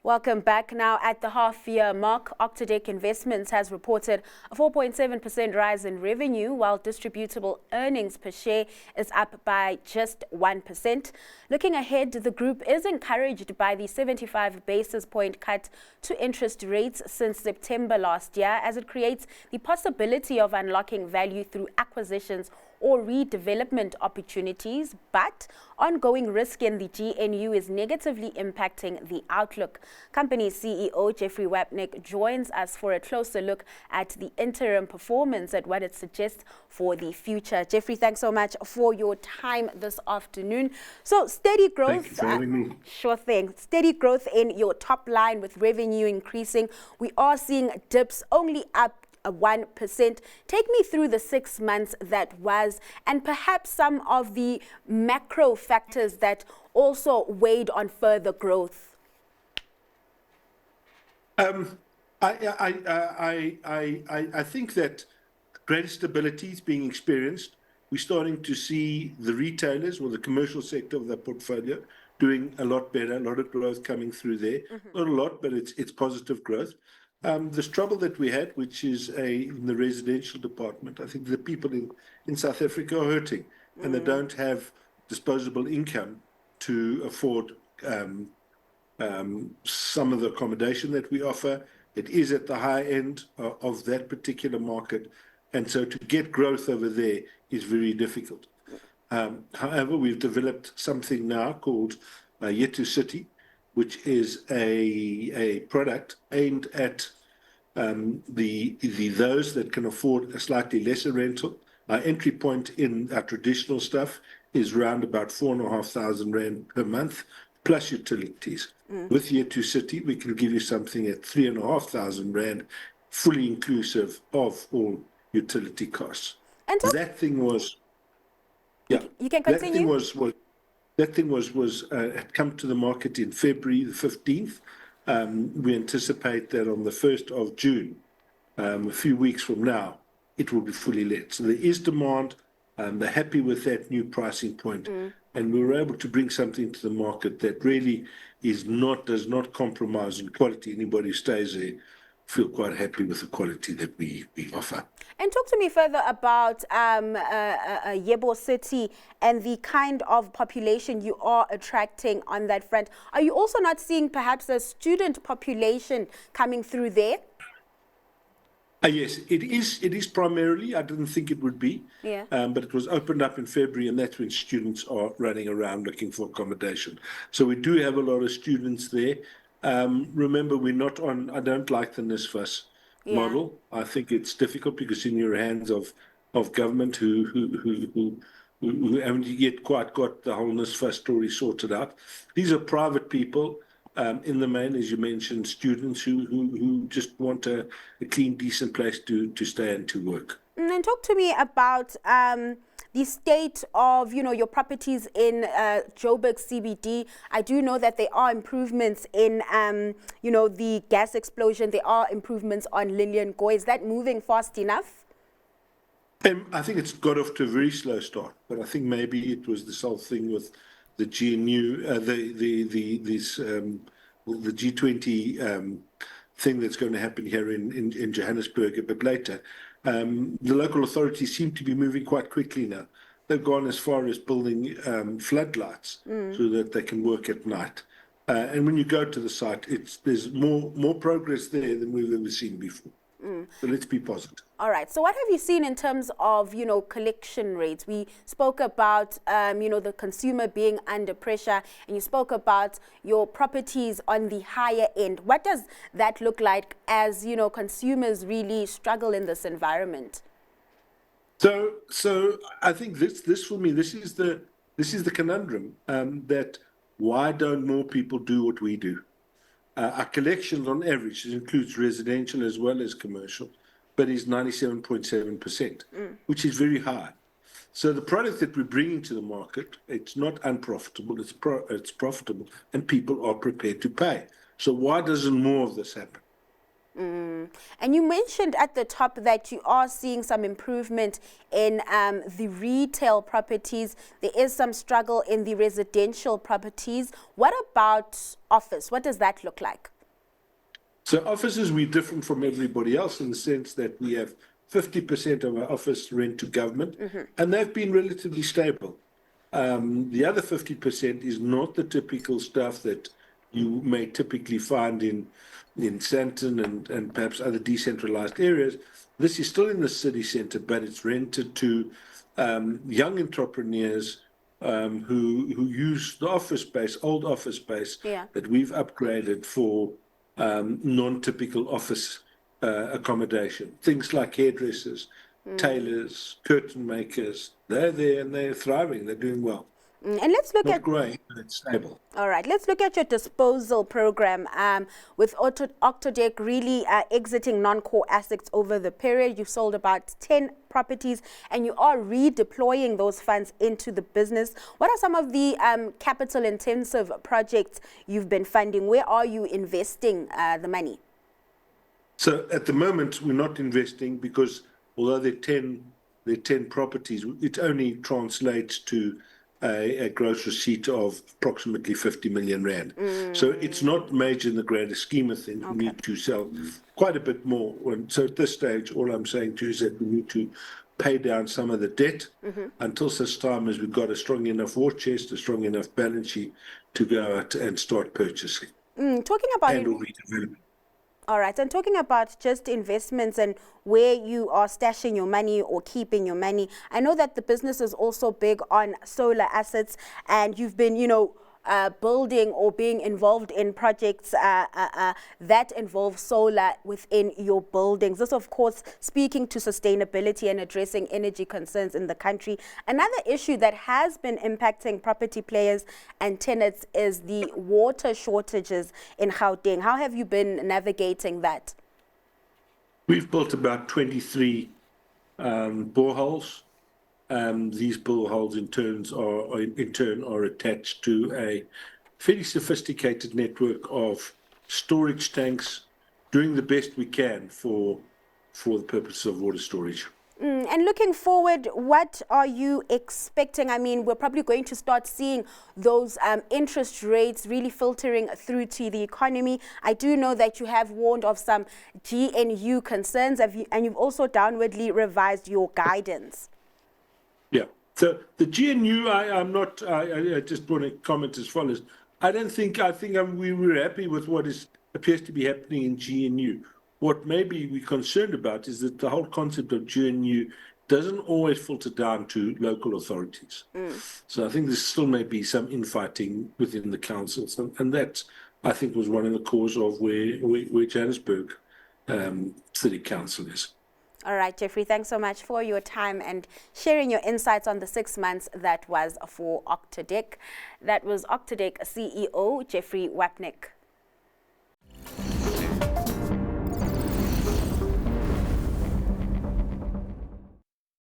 Welcome back. Now, at the half-year mark, Octodec Investments has reported a 4.7% rise in revenue, while distributable earnings per share is up by just 1%. Looking ahead, the group is encouraged by the 75 basis point cut to interest rates since September last year, as it creates the possibility of unlocking value through acquisitions or redevelopment opportunities, but ongoing risk in the GNU is negatively impacting the outlook. Company CEO Jeffrey Wapnick joins us for a closer look at the interim performance and what it suggests for the future. Jeffrey, thanks so much for your time this afternoon. So steady growth. Thank you for having me. Sure thing. Steady growth in your top line with revenue increasing. We are seeing dips only up 1%. Take me through the 6 months that was, and perhaps some of the macro factors that also weighed on further growth. I think that greater stability is being experienced. We're starting to see the retailers or the commercial sector of the portfolio doing a lot better, a lot of growth coming through there. Not a lot, but it's positive growth. This trouble that we had, which is in the residential department, I think the people in South Africa are hurting, and they don't have disposable income to afford some of the accommodation that we offer. It is at the high end of that particular market, and so to get growth over there is very difficult. However, we've developed something now called Yethu City, which is a product aimed at those that can afford a slightly lesser rental. Our entry point in our traditional stuff is around about 4,500 Rand per month, plus utilities. With Yethu City, we can give you something at 3,500 Rand, fully inclusive of all utility costs. And so that thing was, yeah, you can continue. That thing had come to the market in February the 15th. We anticipate that on the 1st of June, a few weeks from now, it will be fully let. So there is demand. They're happy with that new pricing point. And we were able to bring something to the market that really does not compromise on quality. Anybody who stays there feel quite happy with the quality that we offer. And talk to me further about Yethu City and the kind of population you are attracting on that front. Are you also not seeing perhaps a student population coming through there? Yes, it is primarily. I didn't think it would be, but it was opened up in February, and that's when students are running around looking for accommodation. So we do have a lot of students there. Remember, we're not on, I don't like the NSFAS model. I think it's difficult because in your hands of government who haven't yet quite got the whole NSFAS story sorted out. These are private people, in the main, as you mentioned, students who just want a clean, decent place to stay and to work. And talk to me about the state of, your properties in Joburg CBD. I do know that there are improvements in, the gas explosion. There are improvements on Lillian Goy. Is that moving fast enough? I think it's got off to a very slow start, but I think maybe it was this whole thing with the GNU, the G20 thing that's going to happen here in Johannesburg a bit later. The local authorities seem to be moving quite quickly now. They've gone as far as building floodlights so that they can work at night. And when you go to the site, there's more progress there than we've ever seen before. So let's be positive. All right. So what have you seen in terms of, collection rates? We spoke about, the consumer being under pressure, and you spoke about your properties on the higher end. What does that look like as, consumers really struggle in this environment? So I think this for me, this is the conundrum, that why don't more people do what we do? Our collections on average, it includes residential as well as commercial, but is 97.7%, which is very high. So the product that we're bringing to the market, it's not unprofitable, it's profitable, and people are prepared to pay. So why doesn't more of this happen? And you mentioned at the top that you are seeing some improvement in the retail properties. There is some struggle in the residential properties. What about office? What does that look like? So offices, we're different from everybody else in the sense that we have 50% of our office rent to government, and they've been relatively stable. The other 50% is not the typical stuff that you may typically find in Sandton and perhaps other decentralized areas. This is still in the city centre, but it's rented to young entrepreneurs who use the office space, old office space that we've upgraded for non-typical office accommodation. Things like hairdressers, tailors, curtain makers. They're there and they're thriving. They're doing well. And let's look Not growing, but it's stable. All right, let's look at your disposal program with Octodec really exiting non-core assets over the period. You've sold about 10 properties and you are redeploying those funds into the business. What are some of the capital-intensive projects you've been funding? Where are you investing the money? So at the moment, we're not investing because although they're 10 properties, it only translates to a gross receipt of approximately 50 million rand. So it's not major in the greater scheme of things. We need to sell quite a bit more. So at this stage, all I'm saying to you is that we need to pay down some of the debt until such time as we've got a strong enough war chest, a strong enough balance sheet to go out and start purchasing. Talking about and redevelopment. All right, and talking about just investments and where you are stashing your money or keeping your money, I know that the business is also big on solar assets, and you've been, building or being involved in projects that involve solar within your buildings. This, of course, speaking to sustainability and addressing energy concerns in the country. Another issue that has been impacting property players and tenants is the water shortages in Gauteng. How have you been navigating that? We've built about 23 boreholes. These boreholes in turn are attached to a fairly sophisticated network of storage tanks, doing the best we can for the purpose of water storage. And looking forward, what are you expecting? I mean, we're probably going to start seeing those interest rates really filtering through to the economy. I do know that you have warned of some GNU concerns, and you've also downwardly revised your guidance. Yeah. So the GNU, I just want to comment as follows. I think we were happy with what appears to be happening in GNU. What maybe we're concerned about is that the whole concept of GNU doesn't always filter down to local authorities. So I think there still may be some infighting within the councils, and that, I think, was one of the cause of where Johannesburg City Council is. All right, Jeffrey, thanks so much for your time and sharing your insights on the 6 months that was for Octodec. That was Octodec CEO Jeffrey Wapnick.